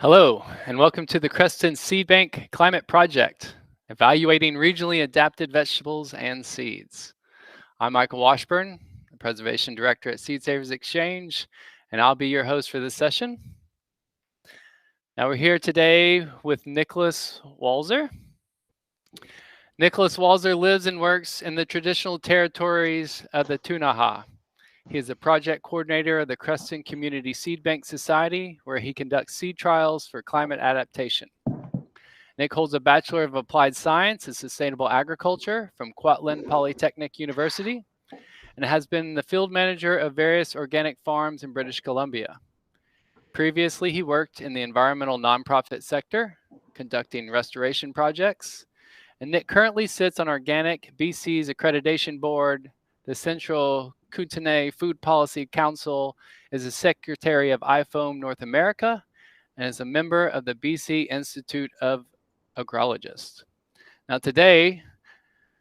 Hello, and welcome to the Creston Seed Bank Climate Project, evaluating regionally adapted vegetables and seeds. I'm Michael Washburn, the Preservation Director at Seed Savers Exchange, and I'll be your host for this session. Now we're here today with Nicolas Walser. Nicolas Walser lives and works in the traditional territories of the Ktunaxa. He is the project coordinator of the Creston Community Seed Bank Society, where he conducts seed trials for climate adaptation. Nick holds a Bachelor of Applied Science in Sustainable Agriculture from Kwantlen Polytechnic University, and has been the field manager of various organic farms in British Columbia. Previously, he worked in the environmental nonprofit sector, conducting restoration projects, and Nick currently sits on Organic BC's Accreditation Board, the Central Kootenay Food Policy Council, is the Secretary of IFOAM North America, and is a member of the BC Institute of Agrologists. Now today,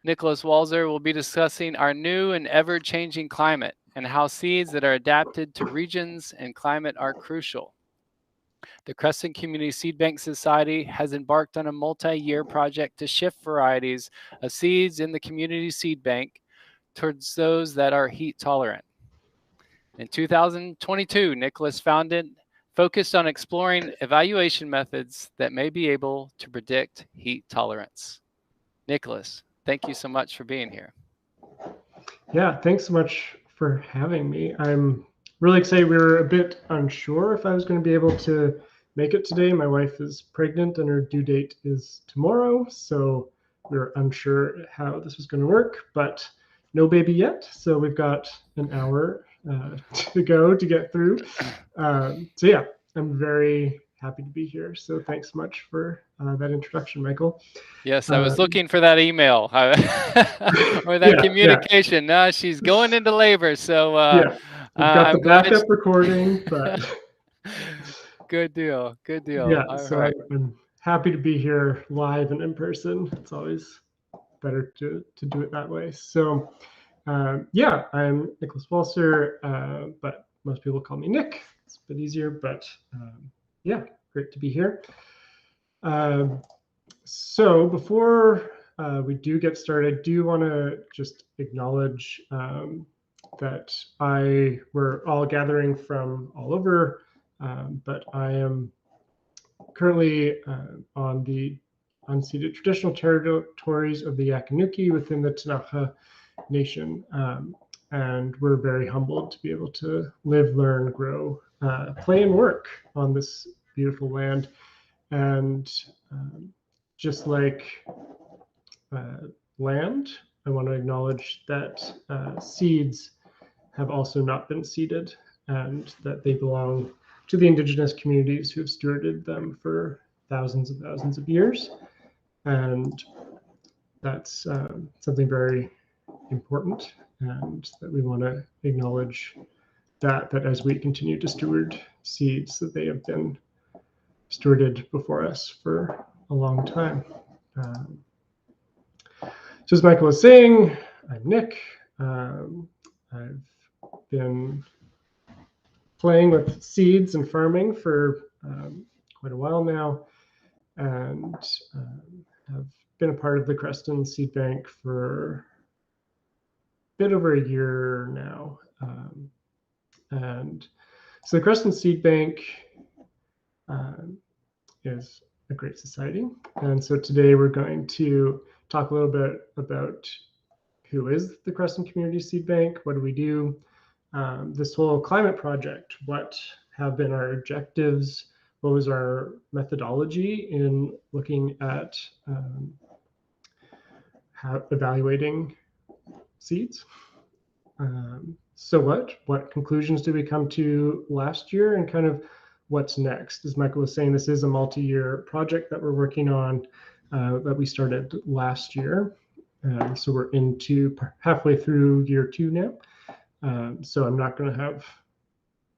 Nicolas Walser will be discussing our new and ever-changing climate and how seeds that are adapted to regions and climate are crucial. The Creston Community Seed Bank Society has embarked on a multi-year project to shift varieties of seeds in the community seed bank towards those that are heat tolerant. In 2022, Nicolas focused on exploring evaluation methods that may be able to predict heat tolerance. Nicolas, thank you so much for being here. Yeah, thanks so much for having me. I'm really excited. We were a bit unsure if I was going to be able to make it today. My wife is pregnant and her due date is tomorrow, so we were unsure how this was going to work, but no baby yet, so we've got an hour to go to get through. So yeah, I'm very happy to be here. So thanks so much for that introduction, Michael. Yes, I was looking for that email or that communication. No, she's going into labor, so yeah, we've got the backup recording, but good deal, good deal. Yeah, so right. I'm happy to be here live and in person. It's always better to do it that way. So yeah, I'm Nicolas Walser, but most people call me Nick. It's a bit easier, but yeah, great to be here. So before we do get started, I do want to just acknowledge that we're all gathering from all over, but I am currently on the unceded traditional territories of the Yakanuki within the Ktunaxa Nation. And we're very humbled to be able to live, learn, grow, play, and work on this beautiful land. And just like land, I want to acknowledge that seeds have also not been seeded, and that they belong to the indigenous communities who have stewarded them for thousands of years. And that's something very important, and that we want to acknowledge that as we continue to steward seeds, that they have been stewarded before us for a long time. So as Michael was saying, I'm Nick. I've been playing with seeds and farming for quite a while now, and have been a part of the Creston Seed Bank for a bit over a year now. And so the Creston Seed Bank is a great society. And so today we're going to talk a little bit about who is the Creston Community Seed Bank, what do we do, this whole climate project, what have been our objectives, what was our methodology in looking at evaluating seeds. So what conclusions did we come to last year, and kind of what's next? As Michael was saying, this is a multi-year project that we're working on that we started last year. So we're into halfway through year 2 now. So I'm not going to have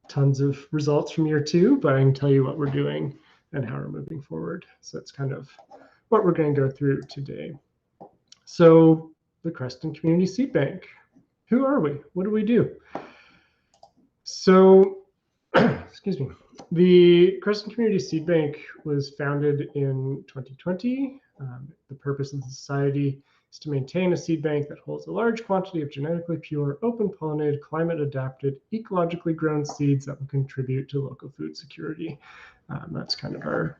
tons of results from year 2, but I can tell you what we're doing and how we're moving forward. So that's kind of what we're going to go through today. So the Creston Community Seed Bank. Who are we? What do we do? So, excuse me. The Creston Community Seed Bank was founded in 2020. The purpose of the society is to maintain a seed bank that holds a large quantity of genetically pure, open pollinated, climate adapted, ecologically grown seeds that will contribute to local food security. That's kind of our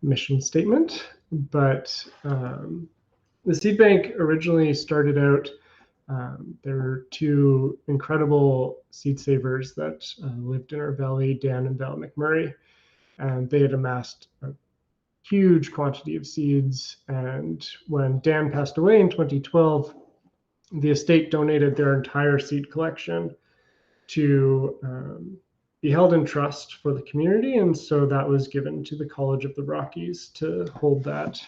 mission statement. But the seed bank originally started out, there were two incredible seed savers that lived in our valley, Dan and Val McMurray, and they had amassed a huge quantity of seeds. And when Dan passed away in 2012, the estate donated their entire seed collection to be held in trust for the community. And so that was given to the College of the Rockies to hold that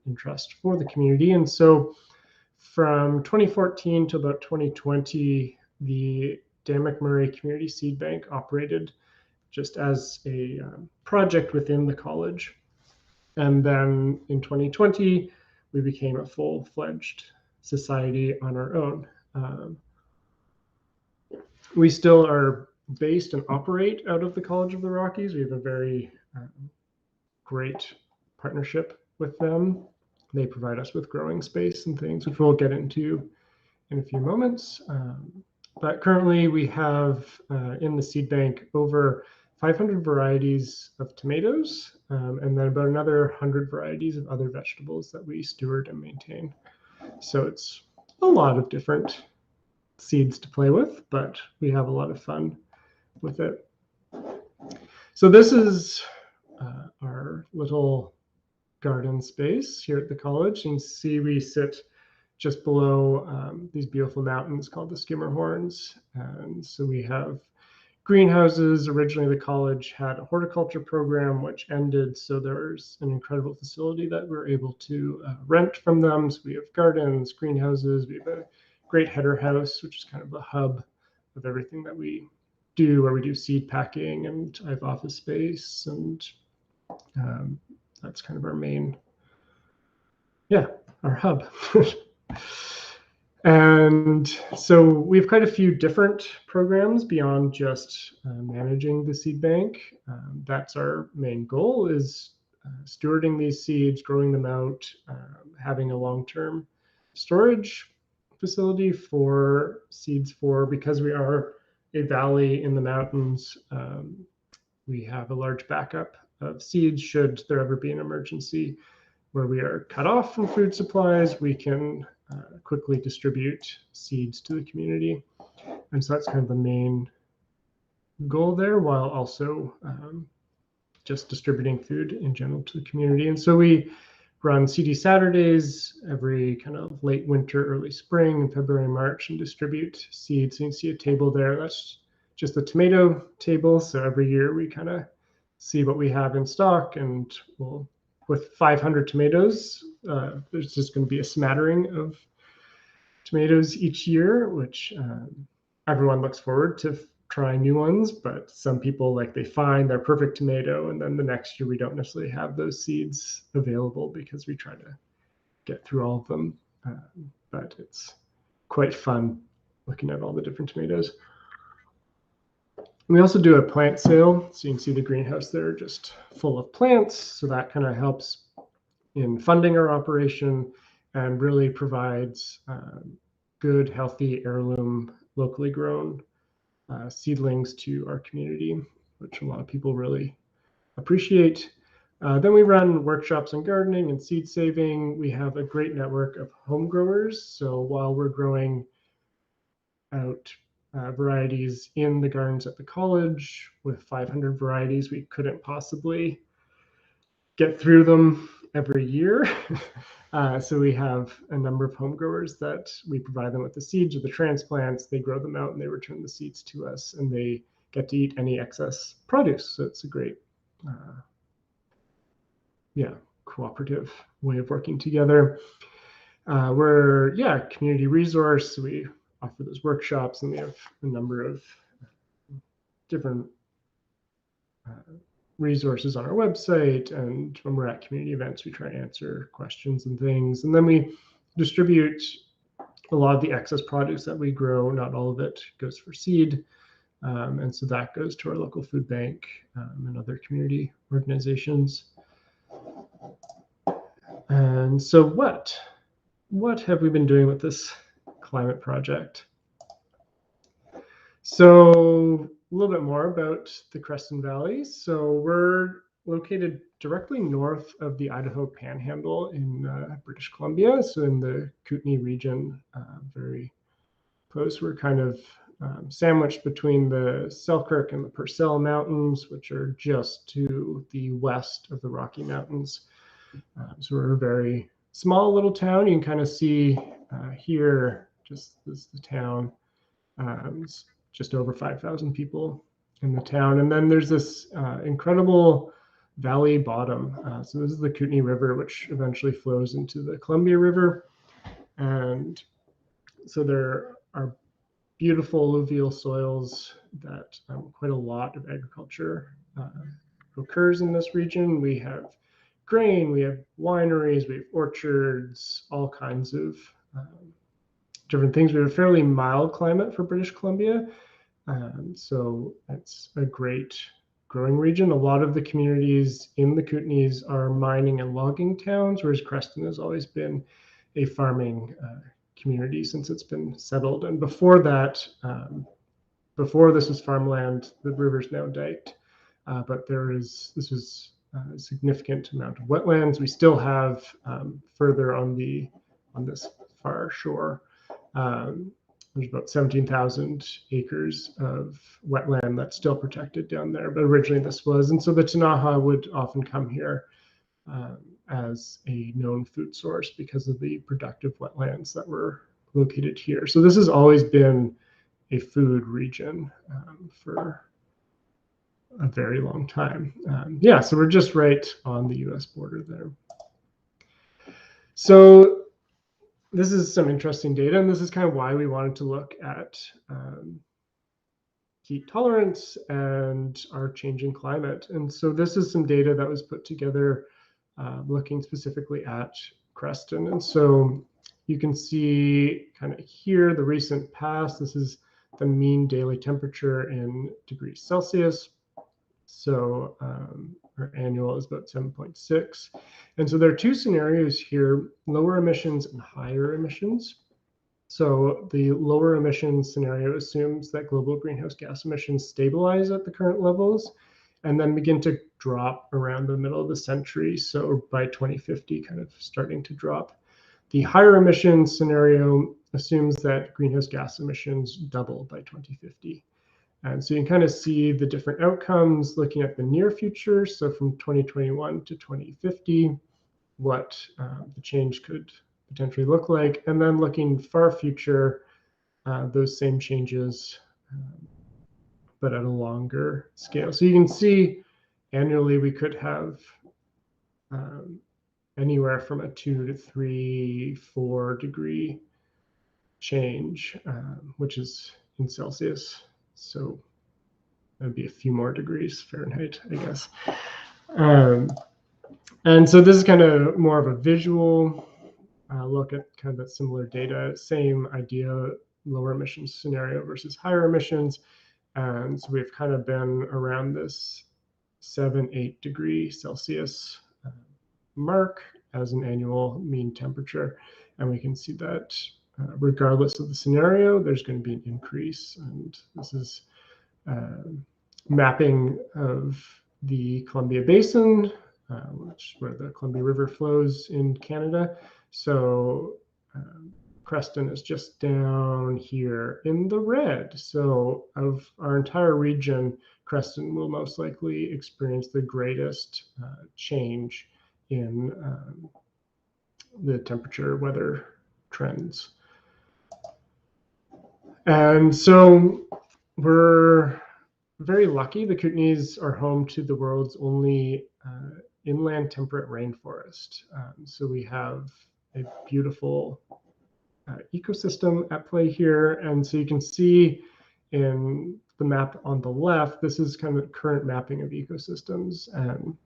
in trust for the community. And so from 2014 to about 2020, the Dan McMurray Community Seed Bank operated just as a project within the college. And then in 2020, we became a full-fledged society on our own. We still are based and operate out of the College of the Rockies. We have a very great partnership with them. They provide us with growing space and things, which we'll get into in a few moments. But currently we have in the seed bank over 500 varieties of tomatoes, and then about another 100 varieties of other vegetables that we steward and maintain. So it's a lot of different seeds to play with, but we have a lot of fun with it. So this is our little garden space here at the college. You can see we sit just below these beautiful mountains called the Skimmerhorns. And so we have greenhouses. Originally, the college had a horticulture program, which ended. So there's an incredible facility that we're able to rent from them. So we have gardens, greenhouses. We have a great header house, which is kind of the hub of everything that we do, where we do seed packing, and I have office space, and that's kind of our main, our hub. And so we have quite a few different programs beyond just managing the seed bank. That's our main goal, is stewarding these seeds, growing them out, having a long-term storage facility for seeds because we are a valley in the mountains. We have a large backup of seeds should there ever be an emergency where we are cut off from food supplies. We can quickly distribute seeds to the community. And so that's kind of the main goal there, while also just distributing food in general to the community. And so we run CD Saturdays every kind of late winter, early spring, in February and March, and distribute seeds. So you can see a table there. That's just the tomato table. So every year we kind of see what we have in stock, and we'll, with 500 tomatoes, there's just going to be a smattering of tomatoes each year, which everyone looks forward to trying new ones. But some people, like, they find their perfect tomato, and then the next year we don't necessarily have those seeds available because we try to get through all of them. But it's quite fun looking at all the different tomatoes. We also do a plant sale. So you can see the greenhouse there just full of plants. So that kind of helps in funding our operation and really provides good, healthy, heirloom, locally grown seedlings to our community, which a lot of people really appreciate. Then we run workshops on gardening and seed saving. We have a great network of home growers. So while we're growing out varieties in the gardens at the college with 500 varieties, we couldn't possibly get through them every year. So we have a number of home growers that we provide them with the seeds or the transplants. They grow them out and they return the seeds to us, and they get to eat any excess produce. So it's a great, cooperative way of working together. We're a community resource. So we offer those workshops, and we have a number of different resources on our website. And when we're at community events, we try to answer questions and things. And then we distribute a lot of the excess produce that we grow. Not all of it goes for seed, And so that goes to our local food bank and other community organizations. And so what have we been doing with this climate project? So a little bit more about the Creston Valley. So we're located directly north of the Idaho Panhandle in British Columbia, so in the Kootenay region, very close. We're kind of sandwiched between the Selkirk and the Purcell Mountains, which are just to the west of the Rocky Mountains. So we're a very small little town. You can kind of see here, just this is the town. It's just over 5,000 people in the town. And then there's this incredible valley bottom. So this is the Kootenay River, which eventually flows into the Columbia River. And so there are beautiful alluvial soils that quite a lot of agriculture occurs in this region. We have grain, we have wineries, we have orchards, all kinds of different things. We have a fairly mild climate for British Columbia. So it's a great growing region. A lot of the communities in the Kootenays are mining and logging towns, whereas Creston has always been a farming community since it's been settled. And before that, before this was farmland, the river's now diked. But this was a significant amount of wetlands. We still have further on this far shore. There's about 17,000 acres of wetland that's still protected down there, but originally this was. And so the Ktunaxa would often come here as a known food source because of the productive wetlands that were located here. So this has always been a food region for a very long time. Yeah, so we're just right on the US border there. So this is some interesting data, and this is kind of why we wanted to look at heat tolerance and our changing climate. And so this is some data that was put together looking specifically at Creston. And so you can see kind of here the recent past. This is the mean daily temperature in degrees Celsius. So our annual is about 7.6. And so there are two scenarios here, lower emissions and higher emissions. So the lower emissions scenario assumes that global greenhouse gas emissions stabilize at the current levels and then begin to drop around the middle of the century. So by 2050, kind of starting to drop. The higher emissions scenario assumes that greenhouse gas emissions double by 2050. And so you can kind of see the different outcomes looking at the near future. So from 2021 to 2050, what the change could potentially look like. And then looking far future, those same changes, but at a longer scale. So you can see annually we could have anywhere from a 2 to 3, 4 degree change, which is in Celsius. So that'd be a few more degrees Fahrenheit, I guess. And so this is kind of more of a visual look at kind of that similar data, same idea, lower emissions scenario versus higher emissions. And so we've kind of been around this 7-8 degree Celsius mark as an annual mean temperature. And we can see that regardless of the scenario, there's going to be an increase. And this is mapping of the Columbia Basin, where the Columbia River flows in Canada. So Creston is just down here in the red. So of our entire region, Creston will most likely experience the greatest change in the temperature weather trends. And so we're very lucky. The Kootenays are home to the world's only inland temperate rainforest. So we have a beautiful ecosystem at play here. And so you can see in the map on the left, this is kind of current mapping of ecosystems. And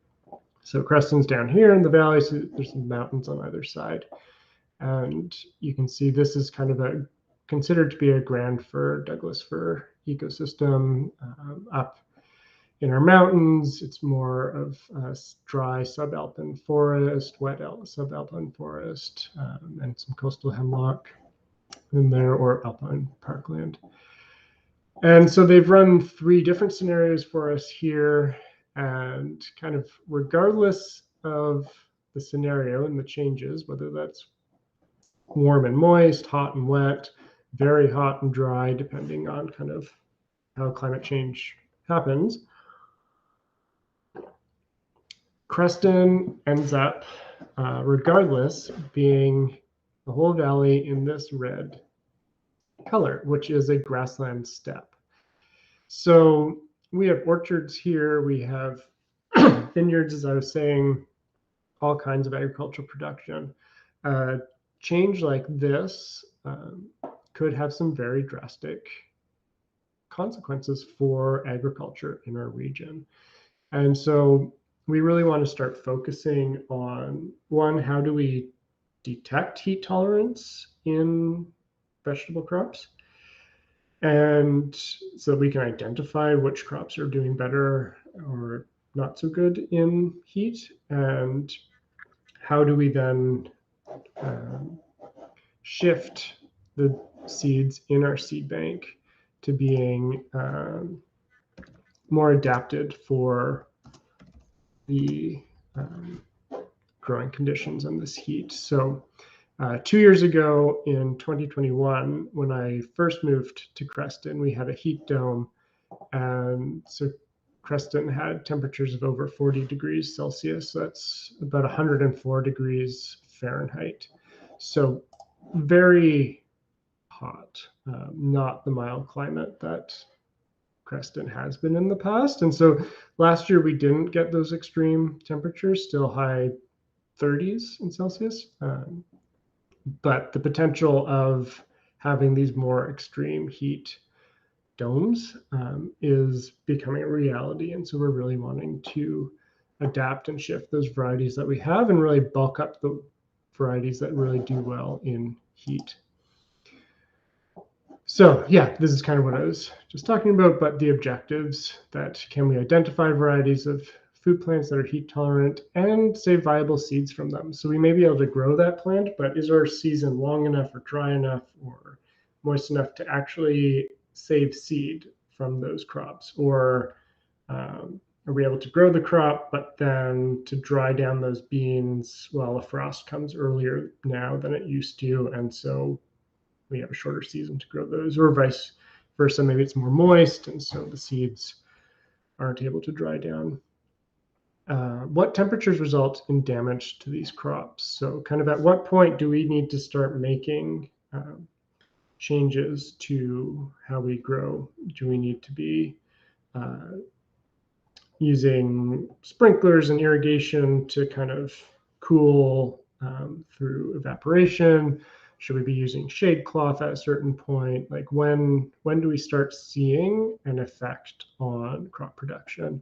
so Creston's down here in the valley, so there's some mountains on either side. And you can see this is kind of considered to be a grand fir, Douglas fir ecosystem. Up in our mountains, it's more of dry subalpine forest, wet subalpine forest, and some coastal hemlock in there, or alpine parkland. And so they've run 3 different scenarios for us here, and kind of regardless of the scenario and the changes, whether that's warm and moist, hot and wet, very hot and dry, depending on kind of how climate change happens, Creston ends up, regardless, being the whole valley in this red color, which is a grassland steppe. So we have orchards here, we have vineyards, as I was saying, all kinds of agricultural production. Change like this could have some very drastic consequences for agriculture in our region. And so we really want to start focusing on, one, how do we detect heat tolerance in vegetable crops? And so we can identify which crops are doing better or not so good in heat. And how do we then shift the seeds in our seed bank to being more adapted for the growing conditions and this heat. So 2 years ago in 2021, when I first moved to Creston, we had a heat dome. And so Creston had temperatures of over 40 degrees Celsius. That's about 104 degrees Fahrenheit. So very hot, not the mild climate that Creston has been in the past. And so last year we didn't get those extreme temperatures, still high 30s in Celsius. But the potential of having these more extreme heat domes is becoming a reality. And so we're really wanting to adapt and shift those varieties that we have and really bulk up the varieties that really do well in heat. So yeah, this is kind of what I was just talking about, but the objectives, that can we identify varieties of food plants that are heat tolerant and save viable seeds from them? So we may be able to grow that plant, but is our season long enough or dry enough or moist enough to actually save seed from those crops? Or are we able to grow the crop, but then to dry down those beans, well, a frost comes earlier now than it used to, and so we have a shorter season to grow those, or vice versa. Maybe it's more moist, and so the seeds aren't able to dry down. What temperatures result in damage to these crops? So kind of at what point do we need to start making changes to how we grow? Do we need to be using sprinklers and irrigation to kind of cool through evaporation? Should we be using shade cloth at a certain point? Like when do we start seeing an effect on crop production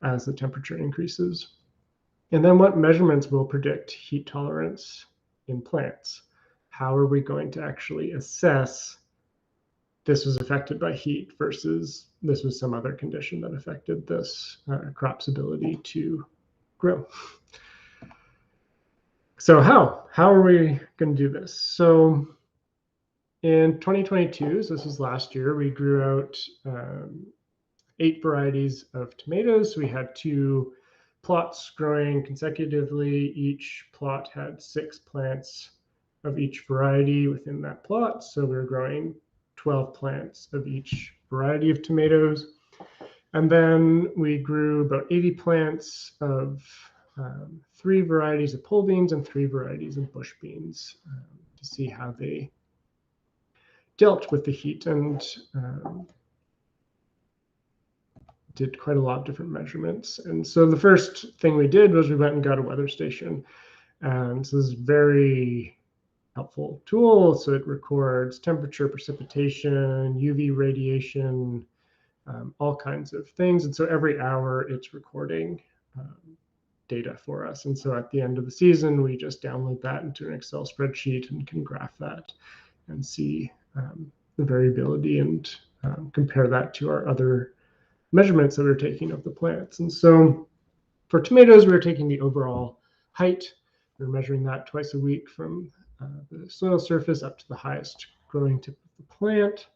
as the temperature increases? And then what measurements will predict heat tolerance in plants? How are we going to actually assess this was affected by heat versus this was some other condition that affected this crop's ability to grow? So how are we going to do this? So in 2022, so this was last year, we grew out 8 varieties of tomatoes. We had 2 plots growing consecutively. Each plot had 6 plants of each variety within that plot. So we were growing 12 plants of each variety of tomatoes. And then we grew about 80 plants of 3 varieties of pole beans and 3 varieties of bush beans to see how they dealt with the heat, and did quite a lot of different measurements. And so the first thing we did was we went and got a weather station. And so this is a very helpful tool. So it records temperature, precipitation, UV radiation, all kinds of things. And so every hour it's recording data for us. And so at the end of the season, we just download that into an Excel spreadsheet and can graph that and see the variability and compare that to our other measurements that we were taking of the plants. And so for tomatoes, we were taking the overall height. We were measuring that twice a week from the soil surface up to the highest growing tip of the plant.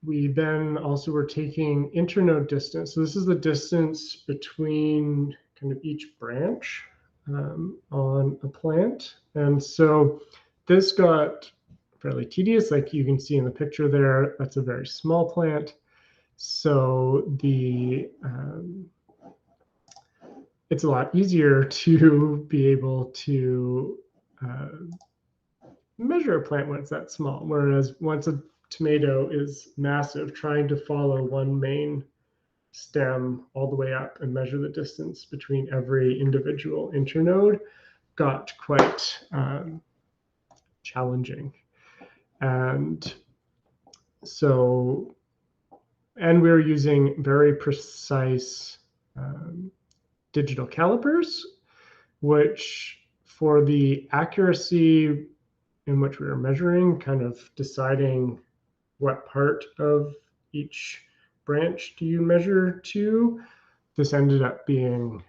We then also were taking internode distance. So this is the distance between kind of each branch on a plant. And so this got fairly tedious. Like you can see in the picture there, that's a very small plant. So it's a lot easier to be able to measure a plant when it's that small. Whereas once a tomato is massive, trying to follow one main stem all the way up and measure the distance between every individual internode got quite challenging. And so, and we were using very precise digital calipers, which for the accuracy in which we were measuring, kind of deciding what part of each branch do you measure to, this ended up being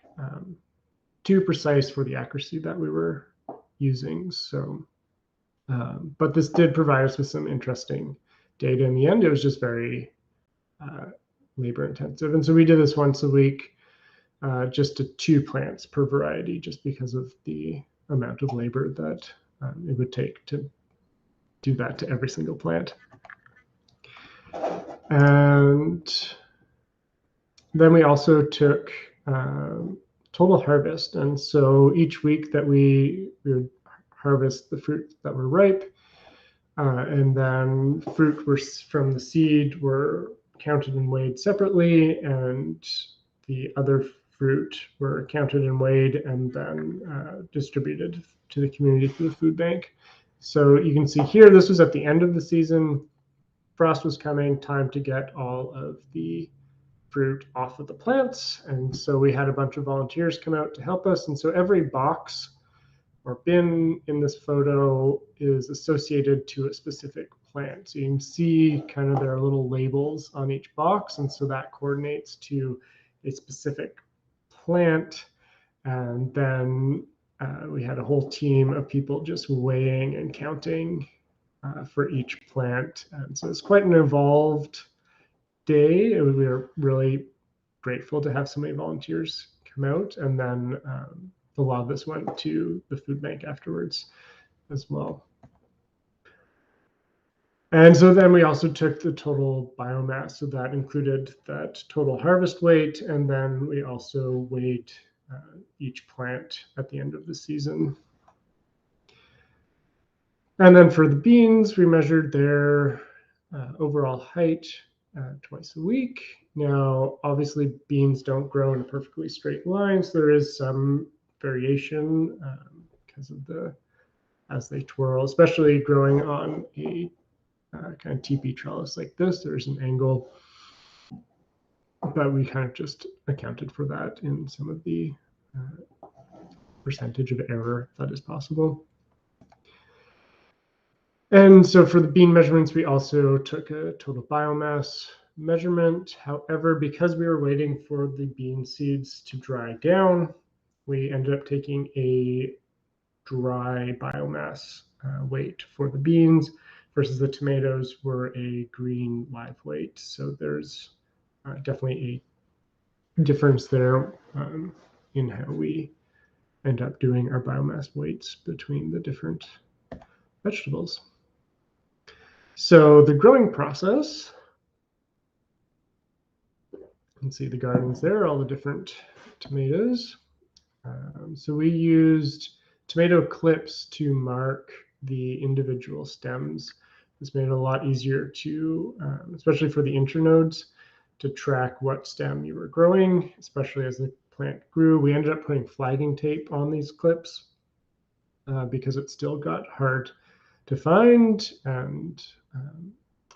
too precise for the accuracy that we were using. So, but this did provide us with some interesting data in the end. It was just very labor intensive. And so we did this once a week, just to 2 plants per variety, just because of the amount of labor that it would take to do that to every single plant. And then we also took total harvest. And so each week that we would harvest the fruit that were ripe, and then fruit were from the seed were counted and weighed separately, and the other fruit were counted and weighed and then distributed to the community through the food bank. So you can see here, this was at the end of the season. Frost was coming, time to get all of the fruit off of the plants. And so we had a bunch of volunteers come out to help us. And so every box or bin in this photo is associated to a specific plant. So you can see kind of there are little labels on each box. And so that coordinates to a specific plant. And then we had a whole team of people just weighing and counting for each plant. And so it's quite an involved day. We were really grateful to have so many volunteers come out. And then a lot of this went to the food bank afterwards as well. And so then we also took the total biomass. So that included that total harvest weight. And then we also weighed each plant at the end of the season. And then for the beans, we measured their overall height twice a week. Now, obviously, beans don't grow in a perfectly straight line, so there is some variation because of as they twirl, especially growing on a kind of teepee trellis like this. There's an angle, but we kind of just accounted for that in some of the percentage of error that is possible. And so for the bean measurements, we also took a total biomass measurement. However, because we were waiting for the bean seeds to dry down, we ended up taking a dry biomass weight for the beans versus the tomatoes were a green live weight. So there's definitely a difference there in how we end up doing our biomass weights between the different vegetables. So the growing process, you can see the gardens there, all the different tomatoes. So we used tomato clips to mark the individual stems. This made it a lot easier to, especially for the internodes, to track what stem you were growing, especially as the plant grew. We ended up putting flagging tape on these clips because it still got hard to find, and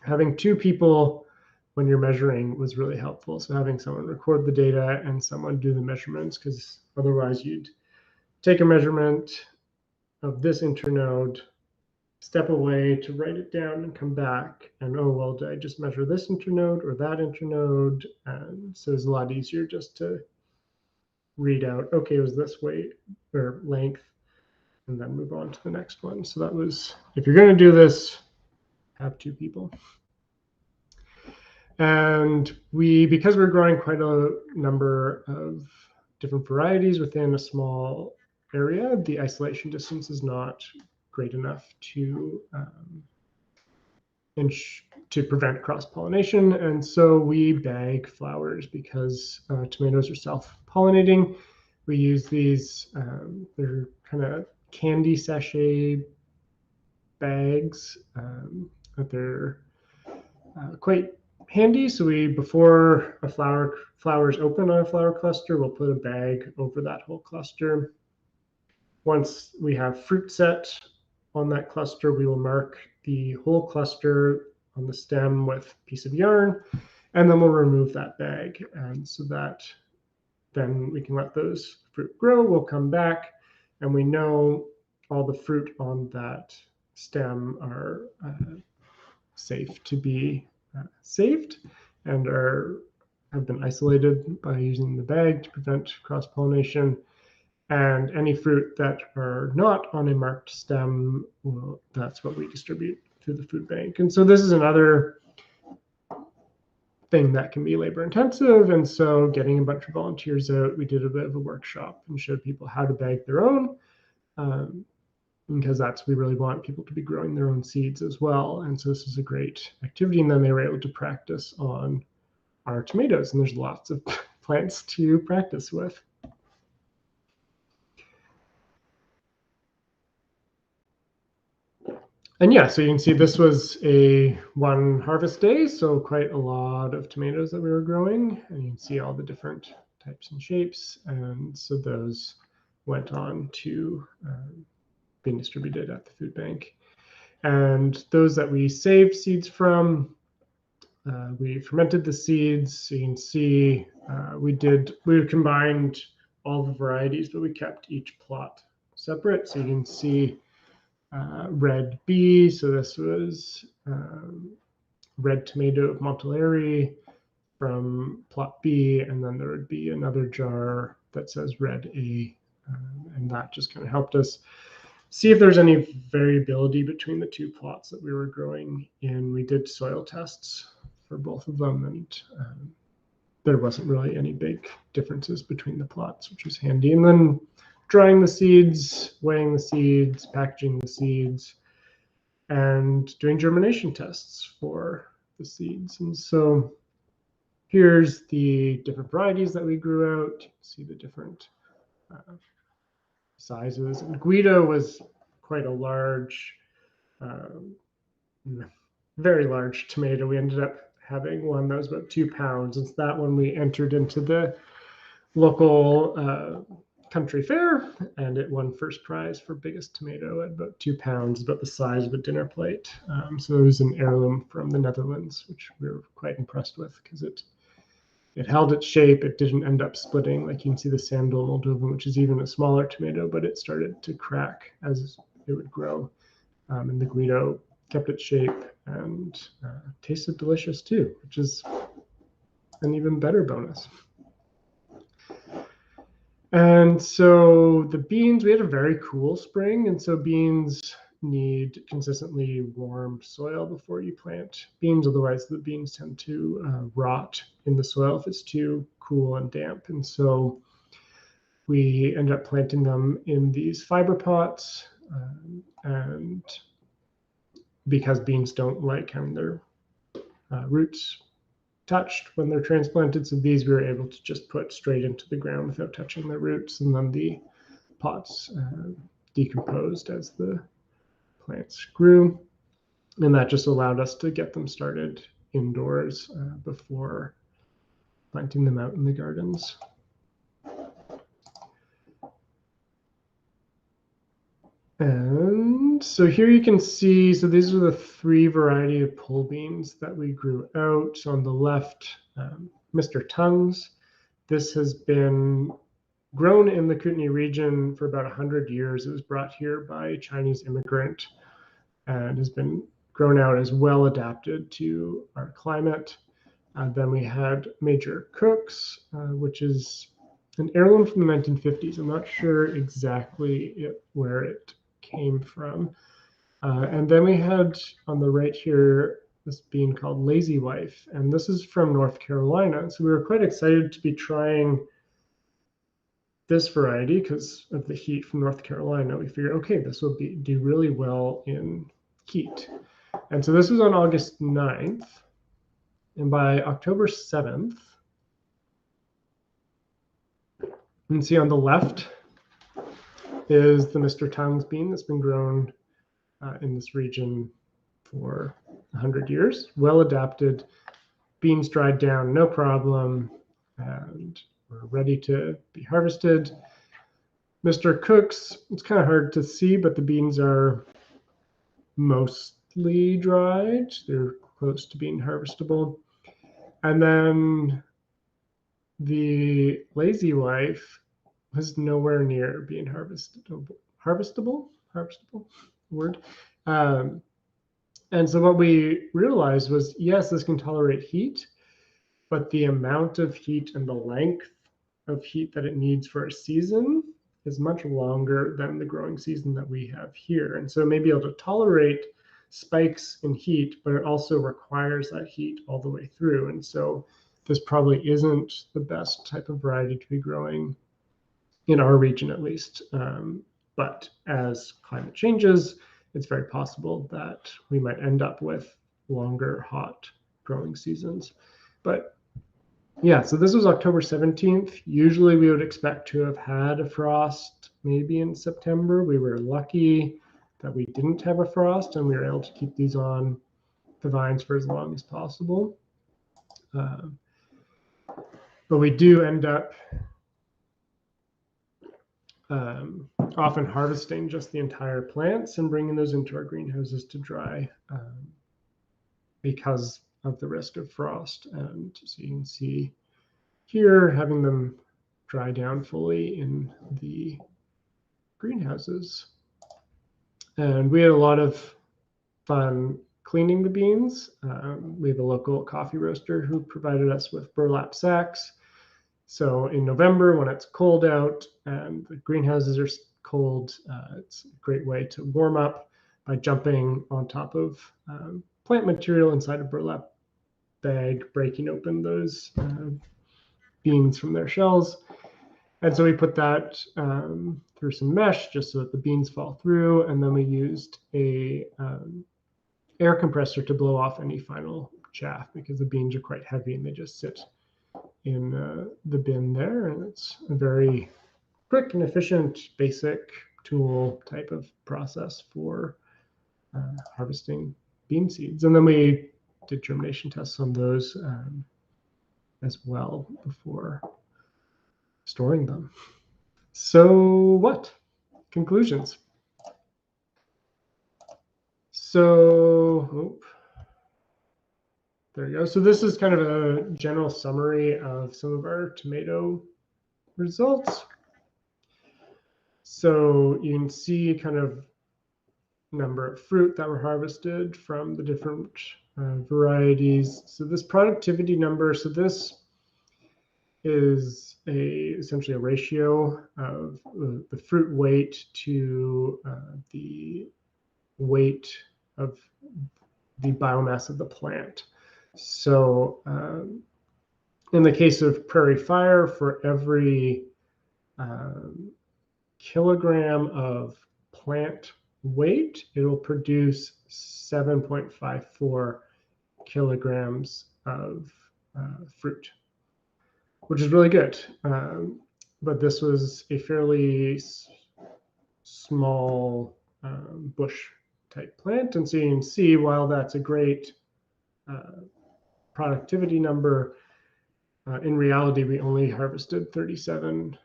having 2 people when you're measuring was really helpful. So having someone record the data and someone do the measurements, because otherwise you'd take a measurement of this internode step away to write it down and come back and, oh, well, did I just measure this internode or that internode? And so it's a lot easier just to read out, okay, it was this weight or length, and then move on to the next one. So that was, if you're going to do this, have 2 people. And because we're growing quite a number of different varieties within a small area, the isolation distance is not great enough to prevent cross-pollination. And so we bag flowers because tomatoes are self-pollinating. We use these, they're kind of candy sachet bags, but they're quite handy. So before a flowers open on a flower cluster, we'll put a bag over that whole cluster. Once we have fruit set on that cluster, we will mark the whole cluster on the stem with a piece of yarn, and then we'll remove that bag. And so that then we can let those fruit grow. We'll come back, and we know all the fruit on that stem are safe to be saved and have been isolated by using the bag to prevent cross-pollination. And any fruit that are not on a marked stem, well, that's what we distribute through the food bank. And so this is another thing that can be labor intensive. And so getting a bunch of volunteers out, we did a bit of a workshop and showed people how to bag their own, because we really want people to be growing their own seeds as well. And so this is a great activity. And then they were able to practice on our tomatoes. And there's lots of plants to practice with. And yeah, so you can see this was a one harvest day, so quite a lot of tomatoes that we were growing. And you can see all the different types and shapes. And so those went on to being distributed at the food bank. And those that we saved seeds from, we fermented the seeds. So you can see we combined all the varieties, but we kept each plot separate. So you can see red B, so this was red tomato of Montelari from plot B, and then there would be another jar that says red A, and that just kind of helped us see if there's any variability between the 2 plots that we were growing in. We did soil tests for both of them, and there wasn't really any big differences between the plots, which was handy. And then drying the seeds, weighing the seeds, packaging the seeds, and doing germination tests for the seeds. And so here's the different varieties that we grew out. You can see the different sizes. And Guido was quite a large, very large tomato. We ended up having one that was about 2 pounds. It's that one we entered into the local country fair, and it won first prize for biggest tomato at about 2 pounds, about the size of a dinner plate. So it was an heirloom from the Netherlands, which we were quite impressed with because it held its shape. It didn't end up splitting. Like you can see the Sandal Moldovan, which is even a smaller tomato, but it started to crack as it would grow. And the Guido kept its shape and tasted delicious too, which is an even better bonus. And so the beans, we had a very cool spring. And so beans need consistently warm soil before you plant beans. Otherwise, the beans tend to rot in the soil if it's too cool and damp. And so we ended up planting them in these fiber pots. And because beans don't like having their roots touched when they're transplanted, so these we were able to just put straight into the ground without touching their roots, and then the pots decomposed as the plants grew, and that just allowed us to get them started indoors before planting them out in the gardens. And so here you can see, so these are the 3 variety of pole beans that we grew out. So on the left, Mr. Tongues. This has been grown in the Kootenay region for about 100 years. It was brought here by a Chinese immigrant. and has been grown out as well adapted to our climate. Then we had Major Cooks, which is an heirloom from the 1950s. I'm not sure exactly where it came from. And then we had on the right here this bean called Lazy Wife, and this is from North Carolina. So we were quite excited to be trying this variety because of the heat from North Carolina. We figured, okay, this will do really well in heat. And so this was on August 9th. And by October 7th, you can see on the left is the Mr. Tongues bean that's been grown in this region for 100 years. Well adapted, beans dried down, no problem, and we're ready to be harvested. Mr. Cooks, it's kind of hard to see, but the beans are mostly dried. They're close to being harvestable. And then the Lazy Wife was nowhere near being harvestable word. And so what we realized was, yes, this can tolerate heat, but the amount of heat and the length of heat that it needs for a season is much longer than the growing season that we have here. And so it may be able to tolerate spikes in heat, but it also requires that heat all the way through. And so this probably isn't the best type of variety to be growing in our region, at least. But as climate changes, it's very possible that we might end up with longer hot growing seasons. But yeah, so this was October 17th. Usually we would expect to have had a frost maybe in September. We were lucky that we didn't have a frost and we were able to keep these on the vines for as long as possible. But we do end up often harvesting just the entire plants and bringing those into our greenhouses to dry because of the risk of frost. And so you can see here having them dry down fully in the greenhouses. And we had a lot of fun cleaning the beans. We have a local coffee roaster who provided us with burlap sacks. So in November, when it's cold out and the greenhouses are cold, it's a great way to warm up by jumping on top of plant material inside a burlap bag, breaking open those beans from their shells. And so we put that through some mesh just so that the beans fall through. And then we used a air compressor to blow off any final chaff because the beans are quite heavy and they just sit in the bin there. And it's a very quick and efficient, basic tool type of process for harvesting bean seeds. And then we did germination tests on those as well before storing them. So what? Conclusions. So, there you go. So this is kind of a general summary of some of our tomato results. So you can see kind of number of fruit that were harvested from the different varieties. So this productivity number, so this is essentially a ratio of the fruit weight to the weight of the biomass of the plant. So in the case of prairie fire, for every kilogram of plant weight, it will produce 7.54 kilograms of fruit, which is really good. But this was a fairly small bush type plant. And so you can see, while that's a great productivity number, in reality, we only harvested 37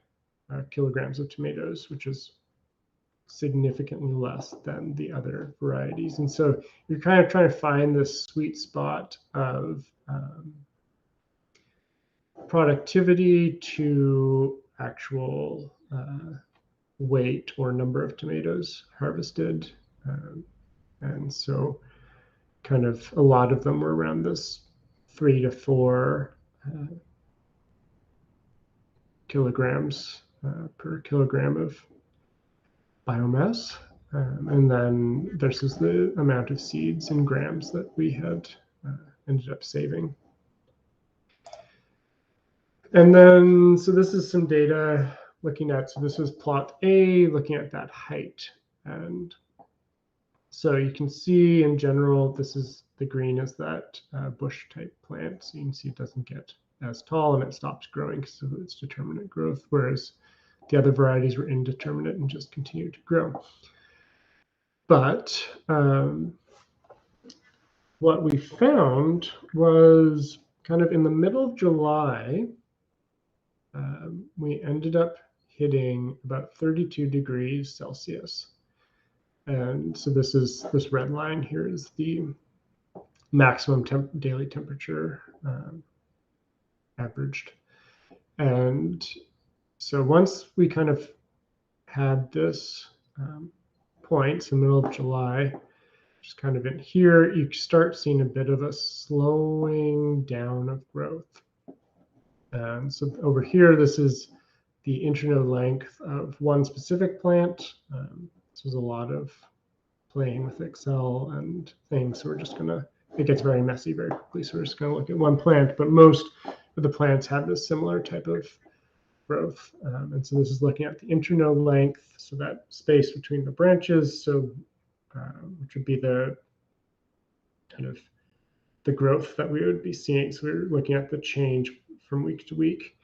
kilograms of tomatoes, which is significantly less than the other varieties. And so you're kind of trying to find this sweet spot of productivity to actual weight or number of tomatoes harvested. And so kind of a lot of them were around this 3 to 4 kilograms per kilogram of biomass. And then this is the amount of seeds in grams that we had ended up saving. And then, so this is some data looking at, so this was plot A, looking at that height. And so you can see in general, this is the green is that bush type plant. So you can see it doesn't get as tall and it stops growing because of its determinate growth, whereas the other varieties were indeterminate and just continued to grow. But what we found was kind of in the middle of July, we ended up hitting about 32 degrees Celsius. And so this red line here is the maximum daily temperature averaged. And so once we kind of had this point, so middle of July, just kind of in here, you start seeing a bit of a slowing down of growth. And so over here, this is the internode length of one specific plant. This was a lot of playing with Excel and things. So we're just gonna, it gets very messy very quickly. So we're just gonna look at one plant, but most of the plants have this similar type of growth. And so this is looking at the internode length, so that space between the branches, so which would be the kind of the growth that we would be seeing. So we're looking at the change from week to week.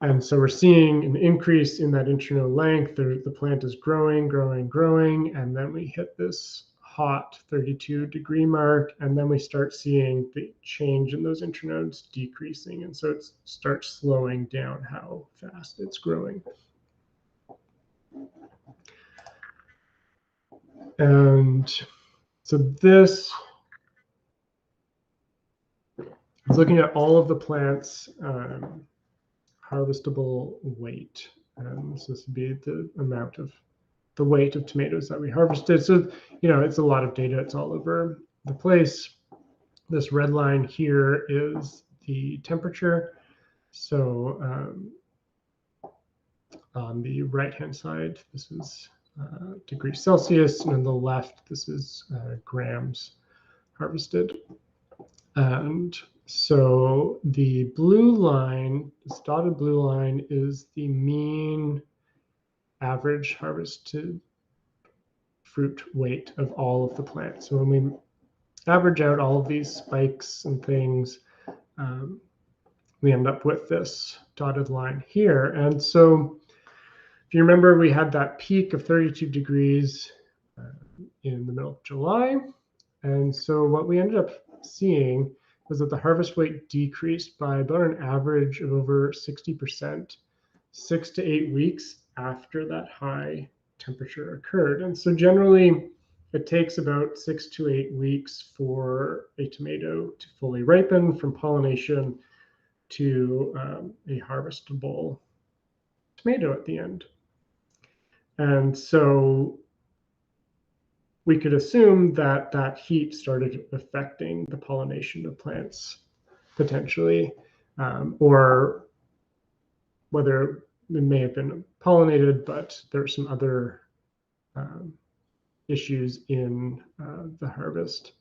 And so we're seeing an increase in that internode length. The plant is growing, growing, growing, and then we hit this hot 32-degree mark, and then we start seeing the change in those internodes decreasing. And so it starts slowing down how fast it's growing. And so this is looking at all of the plants' harvestable weight. So this would be the amount of the weight of tomatoes that we harvested. So, you know, it's a lot of data. It's all over the place. This red line here is the temperature. So on the right-hand side, this is degrees Celsius, and on the left, this is grams harvested. And so the blue line, this dotted blue line, is the mean average harvested fruit weight of all of the plants. So when we average out all of these spikes and things, we end up with this dotted line here. And so if you remember, we had that peak of 32 degrees in the middle of July. And so what we ended up seeing was that the harvest weight decreased by about an average of over 60%, 6 to 8 weeks after that high temperature occurred. And so generally, it takes about 6 to 8 weeks for a tomato to fully ripen from pollination to a harvestable tomato at the end. And so we could assume that that heat started affecting the pollination of plants potentially, or whether it may have been pollinated, but there are some other issues in the harvest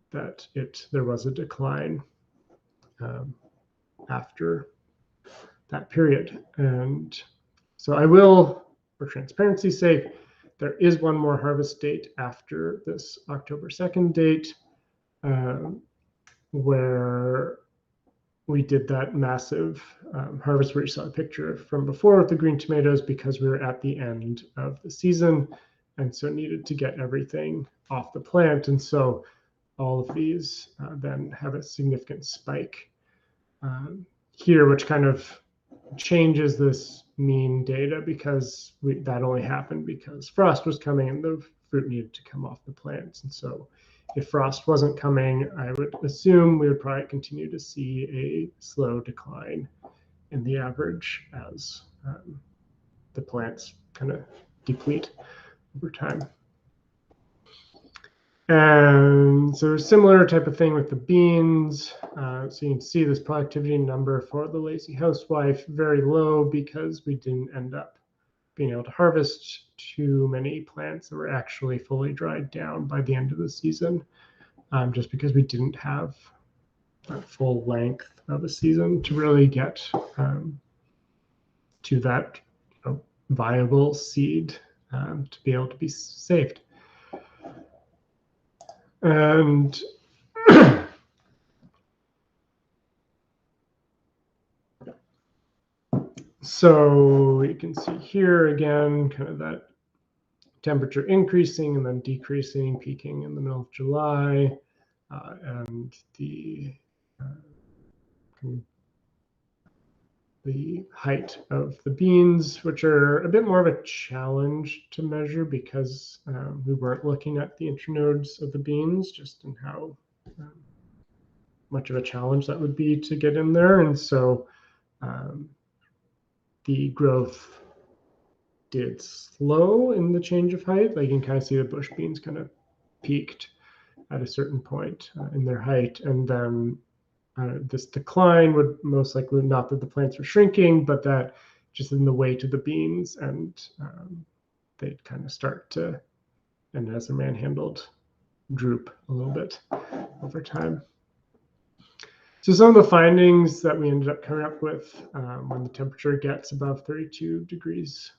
that there was a decline after that period. And so I will, for transparency's sake, there is one more harvest date after this October 2nd date, where we did that massive harvest where you saw a picture from before with the green tomatoes, because we were at the end of the season and so needed to get everything off the plant. And so all of these then have a significant spike here, which kind of changes this mean data, because that only happened because frost was coming and the fruit needed to come off the plants. And so if frost wasn't coming, I would assume we would probably continue to see a slow decline in the average as the plants kind of deplete over time. And so similar type of thing with the beans. So you can see this productivity number for the lazy housewife, very low because we didn't end up being able to harvest too many plants that were actually fully dried down by the end of the season, just because we didn't have that full length of a season to really get to that viable seed to be able to be saved. And so you can see here again, kind of that temperature increasing and then decreasing, peaking in the middle of July, and the height of the beans, which are a bit more of a challenge to measure because we weren't looking at the internodes of the beans, just in how much of a challenge that would be to get in there. And so the growth did slow in the change of height. Like you can kind of see the bush beans kind of peaked at a certain point in their height. And then this decline would most likely, not that the plants were shrinking, but that just in the weight of the beans, and they'd kind of start to, and as they're manhandled, droop a little bit over time. So some of the findings that we ended up coming up with when the temperature gets above 32 degrees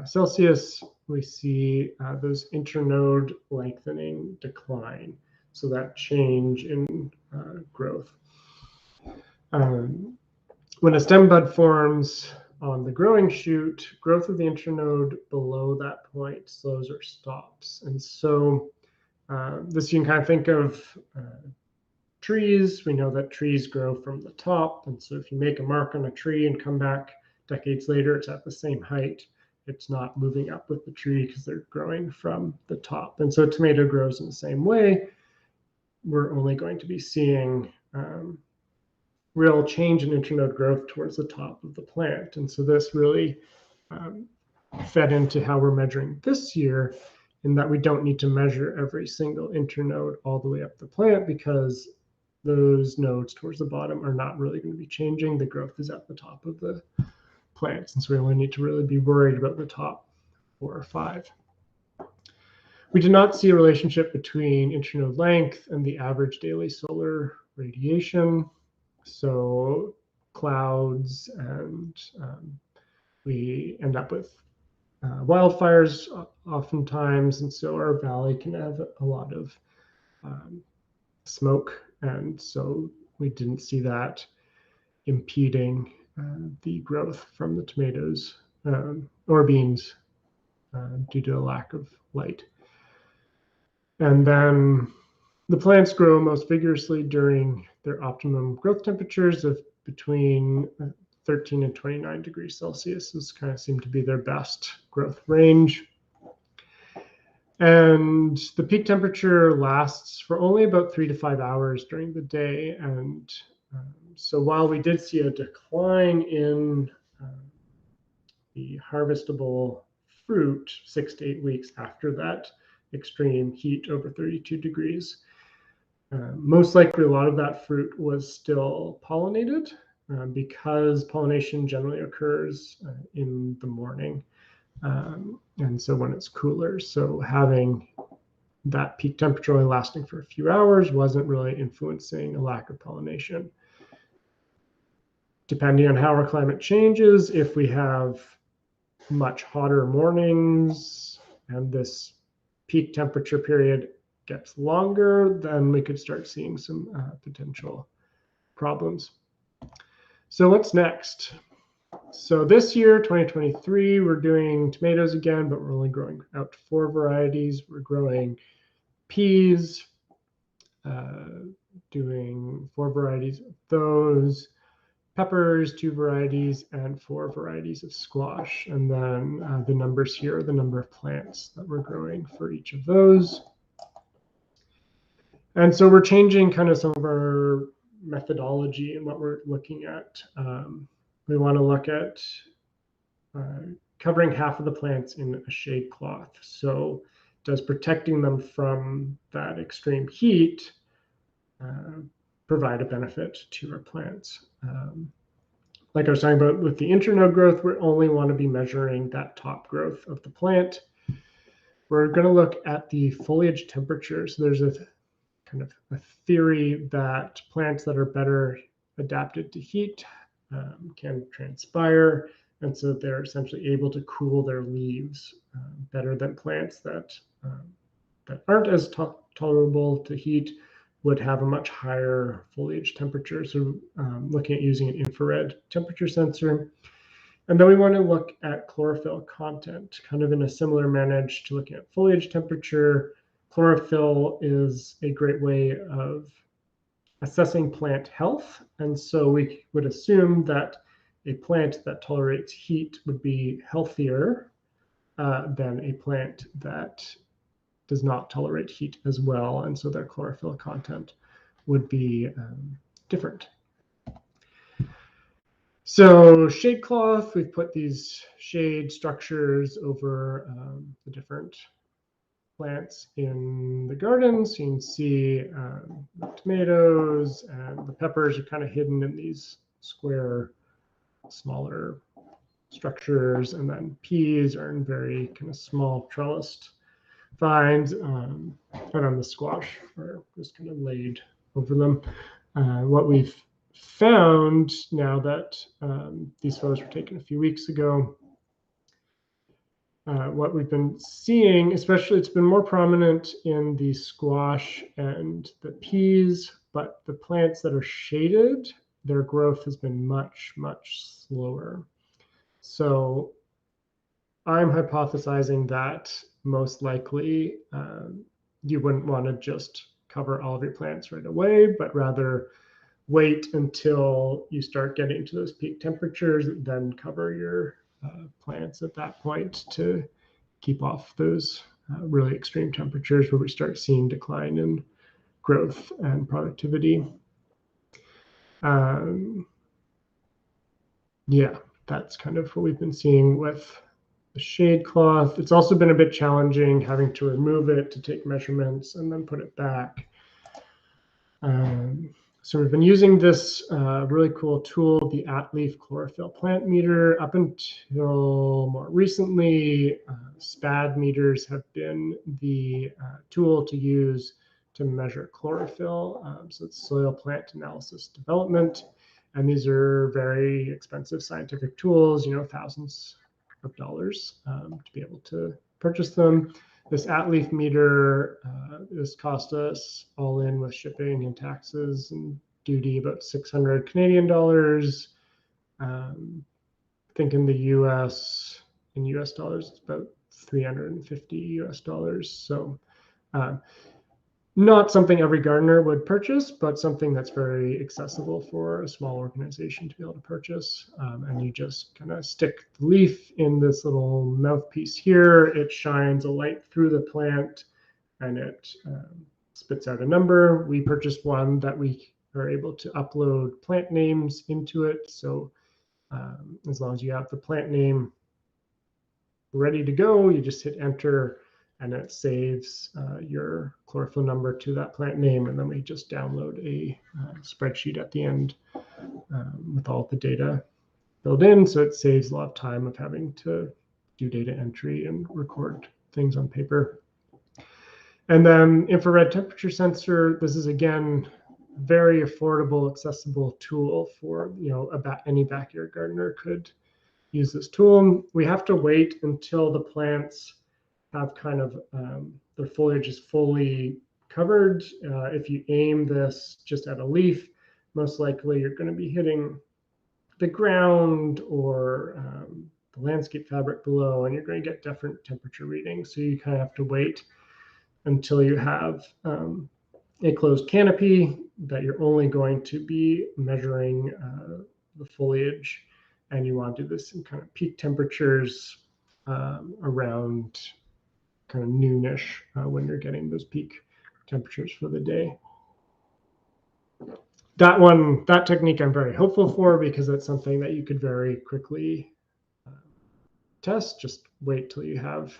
Celsius, we see those internode lengthening decline. So that change in growth. When a stem bud forms on the growing shoot, growth of the internode below that point slows or stops. And so this you can kind of think of trees. We know that trees grow from the top. And so if you make a mark on a tree and come back decades later, it's at the same height. It's not moving up with the tree because they're growing from the top. And so tomato grows in the same way. We're only going to be seeing real change in internode growth towards the top of the plant. And so this really fed into how we're measuring this year, in that we don't need to measure every single internode all the way up the plant because those nodes towards the bottom are not really going to be changing. The growth is at the top of the plants. And so we only need to really be worried about the top 4 or 5. We did not see a relationship between internode length and the average daily solar radiation. So clouds, and we end up with wildfires oftentimes. And so our valley can have a lot of smoke. And so we didn't see that impeding the growth from the tomatoes or beans due to a lack of light. And then the plants grow most vigorously during their optimum growth temperatures of between 13 and 29 degrees Celsius. This kind of seemed to be their best growth range. And the peak temperature lasts for only about 3 to 5 hours during the day. And so while we did see a decline in the harvestable fruit 6 to 8 weeks after that extreme heat over 32 degrees, most likely a lot of that fruit was still pollinated because pollination generally occurs in the morning. And so when it's cooler, so having that peak temperature only lasting for a few hours wasn't really influencing a lack of pollination. Depending on how our climate changes, if we have much hotter mornings and this peak temperature period gets longer, then we could start seeing some potential problems. So what's next? So this year, 2023, we're doing tomatoes again, but we're only growing out to 4 varieties. We're growing peas, doing 4 varieties of those, peppers, 2 varieties, and 4 varieties of squash. And then the numbers here are the number of plants that we're growing for each of those. And so we're changing kind of some of our methodology and what we're looking at. We want to look at covering half of the plants in a shade cloth. So does protecting them from that extreme heat provide a benefit to our plants? Like I was talking about with the internode growth, we only want to be measuring that top growth of the plant. We're going to look at the foliage temperature. So there's a kind of a theory that plants that are better adapted to heat can transpire, and so they're essentially able to cool their leaves better than plants that aren't as tolerable to heat would have a much higher foliage temperature. So looking at using an infrared temperature sensor. And then we want to look at chlorophyll content, kind of in a similar manner to looking at foliage temperature. Chlorophyll is a great way of assessing plant health. And so we would assume that a plant that tolerates heat would be healthier than a plant that does not tolerate heat as well. And so their chlorophyll content would be different. So shade cloth, we've put these shade structures over the different plants in the gardens. You can see the tomatoes and the peppers are kind of hidden in these square, smaller structures, and then peas are in very kind of small trellised vines, and on the squash are just kind of laid over them. What we've found now that these photos were taken a few weeks ago, what we've been seeing, especially it's been more prominent in the squash and the peas, but the plants that are shaded, their growth has been much, much slower. So I'm hypothesizing that most likely you wouldn't want to just cover all of your plants right away, but rather wait until you start getting to those peak temperatures, then cover your plants at that point to keep off those really extreme temperatures where we start seeing decline in growth and productivity. Yeah, that's kind of what we've been seeing with the shade cloth. It's also been a bit challenging having to remove it to take measurements and then put it back. So we've been using this really cool tool, the at-leaf chlorophyll plant meter. Up until more recently, SPAD meters have been the tool to use to measure chlorophyll. So it's soil plant analysis development. And these are very expensive scientific tools, you know, thousands of dollars to be able to purchase them. This at-leaf meter has cost us all in with shipping and taxes and duty about 600 Canadian dollars. I think in the US, in US dollars, it's about 350 US dollars. So not something every gardener would purchase, but something that's very accessible for a small organization to be able to purchase. And you just kind of stick the leaf in this little mouthpiece here. It shines a light through the plant and it spits out a number. We purchased one that we are able to upload plant names into it. So as long as you have the plant name ready to go, you just hit enter and it saves your chlorophyll number to that plant name. And then we just download a spreadsheet at the end with all the data built in. So it saves a lot of time of having to do data entry and record things on paper. And then infrared temperature sensor. This is, again, very affordable, accessible tool for, you know, any backyard gardener could use this tool. We have to wait until the plants have kind of their foliage is fully covered. If you aim this just at a leaf, most likely you're going to be hitting the ground or the landscape fabric below, and you're going to get different temperature readings. So you kind of have to wait until you have a closed canopy that you're only going to be measuring the foliage, and you want to do this in kind of peak temperatures around kind of noonish when you're getting those peak temperatures for the day. That technique I'm very hopeful for because it's something that you could very quickly test. Just wait till you have